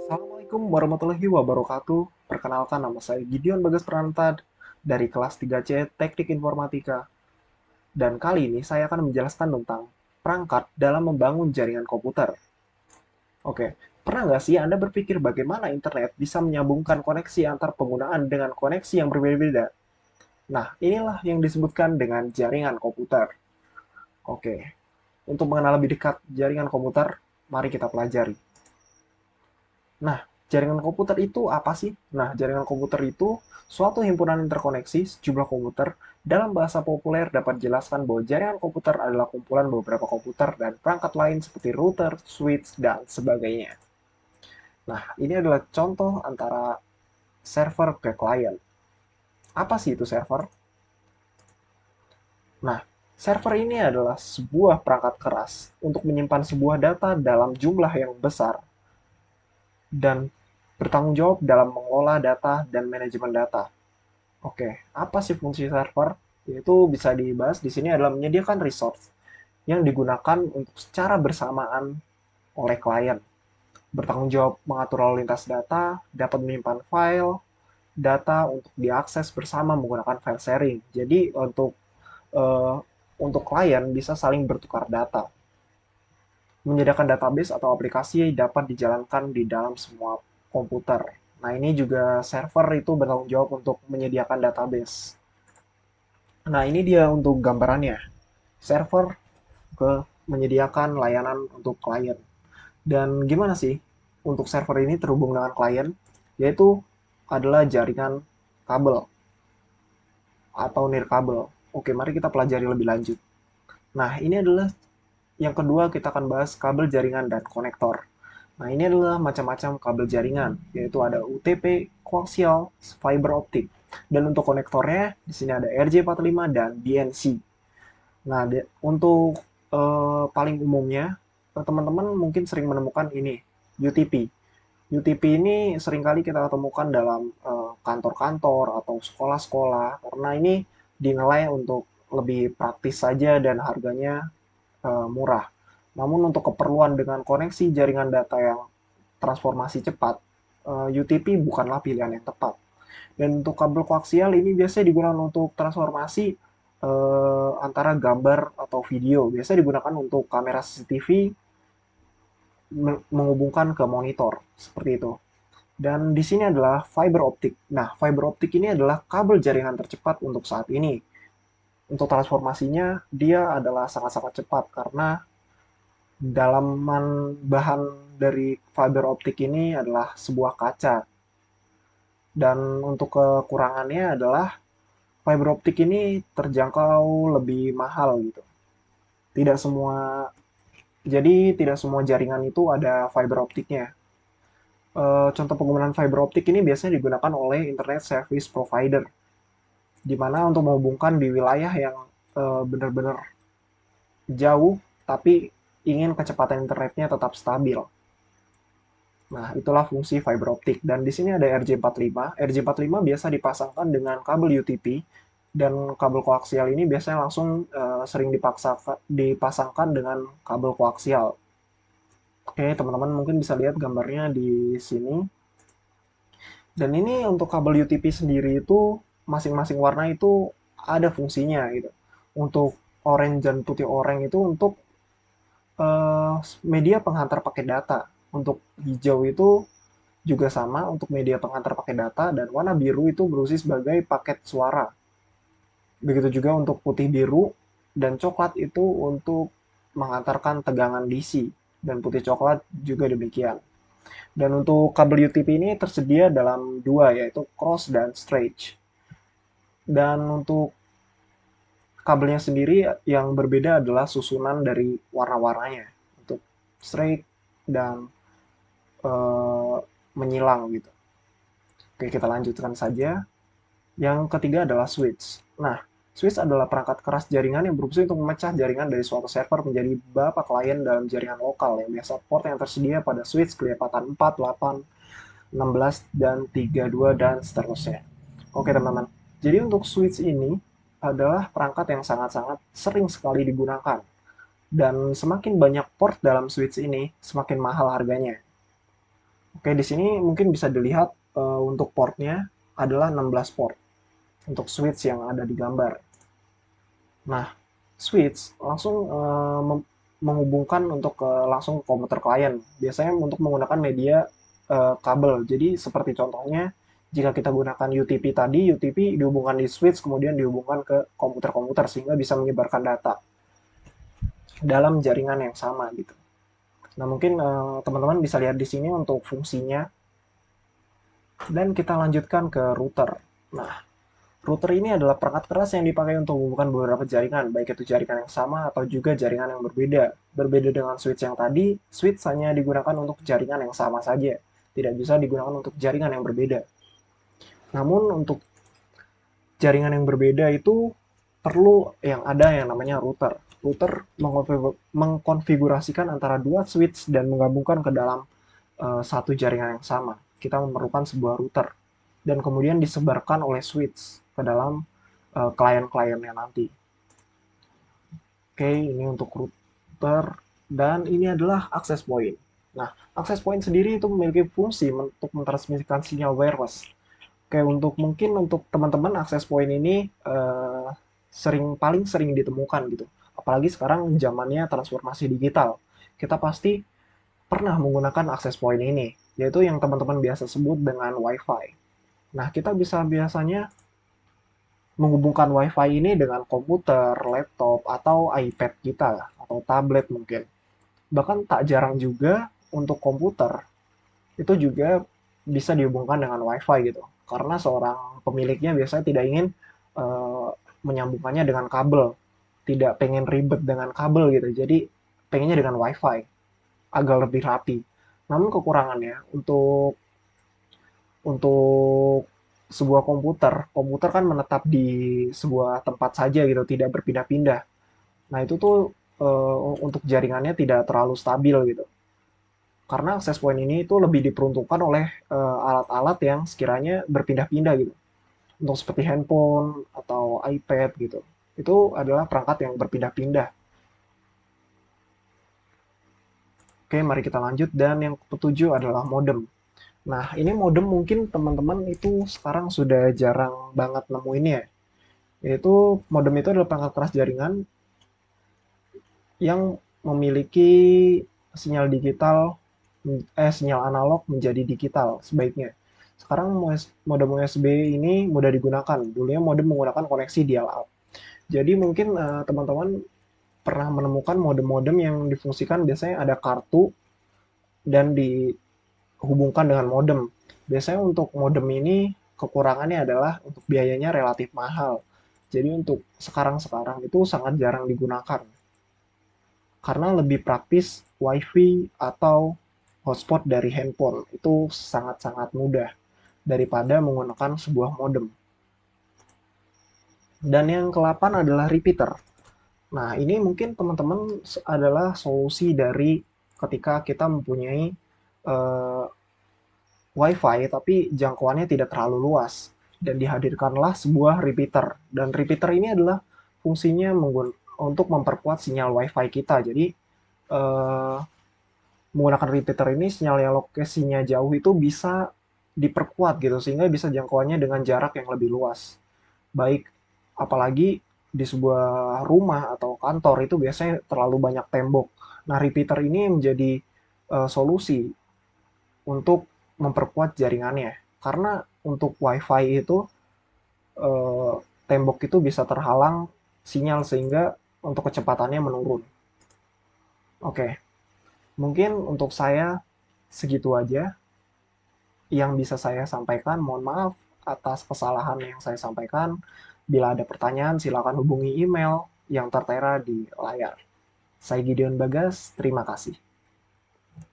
Assalamualaikum warahmatullahi wabarakatuh. Perkenalkan, nama saya Gideon Bagas Pranata dari kelas 3C Teknik Informatika. Dan kali ini saya akan menjelaskan tentang perangkat dalam membangun jaringan komputer. Oke, pernah nggak sih Anda berpikir bagaimana internet bisa menyambungkan koneksi antar penggunaan dengan koneksi yang berbeda-beda? Nah, inilah yang disebutkan dengan jaringan komputer. Oke, untuk mengenal lebih dekat jaringan komputer, mari kita pelajari. Nah, jaringan komputer itu apa sih? Nah, jaringan komputer itu suatu himpunan interkoneksi sejumlah komputer. Dalam bahasa populer dapat dijelaskan bahwa jaringan komputer adalah kumpulan beberapa komputer dan perangkat lain seperti router, switch, dan sebagainya. Nah, ini adalah contoh antara server ke klien. Apa sih itu server? Nah, server ini adalah sebuah perangkat keras untuk menyimpan sebuah data dalam jumlah yang besar dan bertanggung jawab dalam mengelola data dan manajemen data. Oke, apa sih fungsi server? Yaitu bisa dibahas di sini adalah menyediakan resource yang digunakan untuk secara bersamaan oleh klien. Bertanggung jawab mengatur lalu lintas data, dapat menyimpan file, data untuk diakses bersama menggunakan file sharing. Jadi eh, untuk klien bisa saling bertukar data. Menyediakan database atau aplikasi dapat dijalankan di dalam semua komputer. Nah, ini juga server itu bertanggung jawab untuk menyediakan database. Nah, ini dia untuk gambarannya. Server ke menyediakan layanan untuk klien. Dan gimana sih untuk server ini terhubung dengan klien? Yaitu adalah jaringan kabel atau nirkabel. Oke, mari kita pelajari lebih lanjut. Nah, ini adalah yang kedua kita akan bahas kabel jaringan dan konektor. Nah, ini adalah macam-macam kabel jaringan, yaitu ada UTP, koaksial, fiber optik. Dan untuk konektornya, di sini ada RJ45 dan DNC. Nah, untuk paling umumnya, teman-teman mungkin sering menemukan ini, UTP. UTP ini seringkali kita temukan dalam kantor-kantor atau sekolah-sekolah, karena ini dinilai untuk lebih praktis saja dan harganya murah. Namun untuk keperluan dengan koneksi jaringan data yang transformasi cepat, UTP bukanlah pilihan yang tepat. Dan untuk kabel koaksial ini biasanya digunakan untuk transformasi antara gambar atau video. Biasanya digunakan untuk kamera CCTV menghubungkan ke monitor seperti itu. Dan di sini adalah fiber optik. Nah, fiber optik ini adalah kabel jaringan tercepat untuk saat ini. Untuk transformasinya, dia adalah sangat-sangat cepat karena dalaman bahan dari fiber optik ini adalah sebuah kaca. Dan untuk kekurangannya adalah fiber optik ini terjangkau lebih mahal gitu. Tidak semua tidak semua jaringan itu ada fiber optiknya. Contoh penggunaan fiber optik ini biasanya digunakan oleh internet service provider, di mana untuk menghubungkan di wilayah yang benar-benar jauh, tapi ingin kecepatan internetnya tetap stabil. Nah, itulah fungsi fiber optik. Dan di sini ada RJ45. RJ45 biasa dipasangkan dengan kabel UTP, dan kabel koaksial ini biasanya langsung sering dipasangkan dengan kabel koaksial. Oke, teman-teman mungkin bisa lihat gambarnya di sini. Dan ini untuk kabel UTP sendiri itu masing-masing warna itu ada fungsinya gitu. Untuk orange dan putih oranye itu untuk media penghantar paket data. Untuk hijau itu juga sama untuk media penghantar paket data, dan warna biru itu berfungsi sebagai paket suara. Begitu juga untuk putih biru dan coklat itu untuk mengantarkan tegangan DC, dan putih coklat juga demikian. Dan untuk kabel UTP ini tersedia dalam dua, yaitu cross dan straight. Dan untuk kabelnya sendiri yang berbeda adalah susunan dari warna-warnanya. Untuk straight dan eh, menyilang gitu. Oke, kita lanjutkan saja. Yang ketiga adalah switch. Nah, switch adalah perangkat keras jaringan yang berfungsi untuk memecah jaringan dari suatu server menjadi beberapa klien dalam jaringan lokal, yang biasa port yang tersedia pada switch kecepatan 4, 8, 16, dan 32, dan seterusnya. Oke, teman-teman. Jadi untuk switch ini adalah perangkat yang sangat-sangat sering sekali digunakan. Dan semakin banyak port dalam switch ini, semakin mahal harganya. Oke, di sini mungkin bisa dilihat untuk portnya adalah 16 port untuk switch yang ada di gambar. Nah, switch langsung menghubungkan untuk langsung ke komputer klien. Biasanya untuk menggunakan media kabel. Jadi seperti contohnya, jika kita gunakan UTP tadi, UTP dihubungkan di switch, kemudian dihubungkan ke komputer-komputer sehingga bisa menyebarkan data dalam jaringan yang sama gitu. Nah, mungkin teman-teman bisa lihat di sini untuk fungsinya. Dan kita lanjutkan ke router. Nah, router ini adalah perangkat keras yang dipakai untuk menghubungkan beberapa jaringan, baik itu jaringan yang sama atau juga jaringan yang berbeda. Berbeda dengan switch yang tadi, switch hanya digunakan untuk jaringan yang sama saja, tidak bisa digunakan untuk jaringan yang berbeda. Namun untuk jaringan yang berbeda itu perlu yang ada yang namanya router. Router mengkonfigurasikan antara dua switch dan menggabungkan ke dalam satu jaringan yang sama. Kita memerlukan sebuah router dan kemudian disebarkan oleh switch ke dalam klien-kliennya nanti. Oke, ini untuk router dan ini adalah access point. Nah, access point sendiri itu memiliki fungsi untuk mentransmisikan sinyal wireless. Oke, untuk mungkin untuk teman-teman access point ini paling sering ditemukan gitu. Apalagi sekarang zamannya transformasi digital. Kita pasti pernah menggunakan access point ini, yaitu yang teman-teman biasa sebut dengan WiFi. Nah, kita bisa biasanya menghubungkan WiFi ini dengan komputer, laptop, atau iPad kita, atau tablet mungkin. Bahkan tak jarang juga untuk komputer, itu juga bisa dihubungkan dengan WiFi gitu. Karena seorang pemiliknya biasanya tidak ingin menyambungkannya dengan kabel, tidak pengen ribet dengan kabel gitu. Jadi pengennya dengan WiFi agar lebih rapi. Namun kekurangannya untuk sebuah komputer, komputer kan menetap di sebuah tempat saja gitu, tidak berpindah-pindah. Nah itu tuh untuk jaringannya tidak terlalu stabil gitu. Karena access point ini itu lebih diperuntukkan oleh alat-alat yang sekiranya berpindah-pindah gitu. Untuk seperti handphone atau iPad gitu. Itu adalah perangkat yang berpindah-pindah. Oke, mari kita lanjut. Dan yang ketujuh adalah modem. Nah, ini modem mungkin teman-teman itu sekarang sudah jarang banget nemuinnya. Yaitu modem itu adalah perangkat keras jaringan yang memiliki sinyal digital sinyal analog menjadi digital sebaiknya. Sekarang modem USB ini mudah digunakan. Dulunya modem menggunakan koneksi dial-up. Jadi mungkin teman-teman pernah menemukan modem-modem yang difungsikan biasanya ada kartu dan dihubungkan dengan modem. Biasanya untuk modem ini kekurangannya adalah untuk biayanya relatif mahal. Jadi untuk sekarang-sekarang itu sangat jarang digunakan. Karena lebih praktis WiFi atau hotspot dari handphone. Itu sangat-sangat mudah daripada menggunakan sebuah modem. Dan yang ke-8 adalah repeater. Nah, ini mungkin teman-teman adalah solusi dari ketika kita mempunyai uh, WiFi tapi jangkauannya tidak terlalu luas dan dihadirkanlah sebuah repeater. Dan repeater ini adalah fungsinya untuk memperkuat sinyal WiFi kita. Jadi uh, menggunakan repeater ini sinyal yang lokasinya jauh itu bisa diperkuat gitu sehingga bisa jangkauannya dengan jarak yang lebih luas. Baik apalagi di sebuah rumah atau kantor itu biasanya terlalu banyak tembok. Nah, repeater ini menjadi solusi untuk memperkuat jaringannya. Karena untuk WiFi itu tembok itu bisa terhalang sinyal sehingga untuk kecepatannya menurun. Oke, mungkin untuk saya segitu aja yang bisa saya sampaikan. Mohon maaf atas kesalahan yang saya sampaikan. Bila ada pertanyaan, silakan hubungi email yang tertera di layar. Saya Gideon Bagas, terima kasih.